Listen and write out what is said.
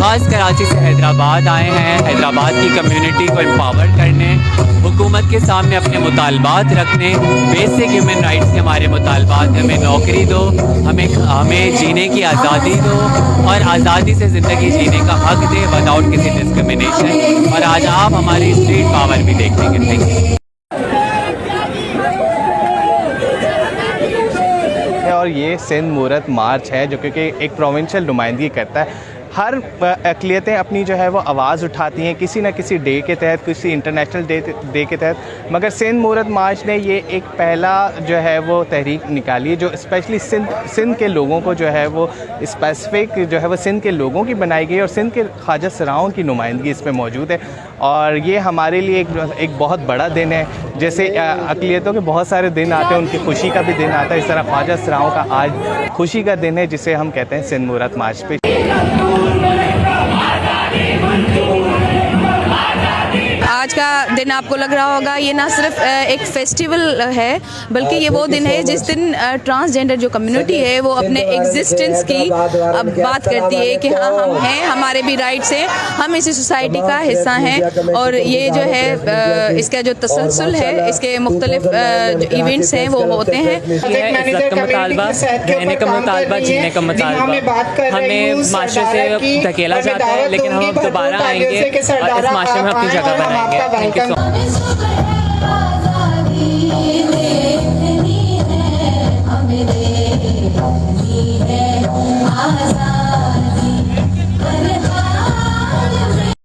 ख़ास कराची से हैदराबाद आए हैं, हैदराबाद की कम्युनिटी को एम्पावर करने, हुकूमत के सामने अपने मुतालबात रखने, बेसिक ह्यूमन राइट्स के हमारे मुतालबात, हमें नौकरी दो, हमें जीने की आज़ादी दो और आज़ादी से ज़िंदगी जीने का हक़ दे विदाउट किसी डिस्क्रिमिनेशन। और आज आप हमारी स्ट्रीट पावर भी देखेंगे। Thank you. और ये सिंध मूरत मार्च है जो क्योंकि एक प्रोविंशियल नुमाइंदगी करता है। हर अक़लियतें अपनी जो है वो आवाज़ उठाती हैं किसी न किसी डे के तहत, किसी इंटरनेशनल डे के तहत। मगर सिंध मूरत मार्च ने ये एक पहला जो है वो तहरीक निकाली है जो स्पेशली सिंध के लोगों को जो है वो स्पेसिफ़िक जो है वो सिंध के लोगों की बनाई गई और सिंध के ख्वाजा सराओं की नुमाइंदगी इसमें मौजूद है। और ये हमारे लिए एक बहुत बड़ा दिन है। जैसे अक़लियतों के बहुत सारे दिन आते हैं, उनकी खुशी का भी दिन आता है, इस तरह ख्वाजा सराओं का आज खुशी का दिन है जिसे हम कहते हैं सिंध मूरत मार्च पे। आज का दिन आपको लग रहा होगा ये ना सिर्फ एक फेस्टिवल है बल्कि ये वो दिन है जिस दिन ट्रांसजेंडर जो कम्युनिटी है वो अपने एग्जिस्टेंस की अब बात करती है कि हाँ हम हैं, हमारे भी राइट्स हैं, हम इसी सोसाइटी का हिस्सा हैं। और ये जो है इसका जो तसलसल है, इसके मुख्तलिफ जो इवेंट्स हैं वो होते हैं। इज़्ज़त का मुतालबा, रहने का मुतालबा, जीने का मुतालबा। हमें माशरे से धकेला जाता है लेकिन हम दोबारा आएंगे और इस माशरे में अपनी जगह बनाएंगे। Thank you so much.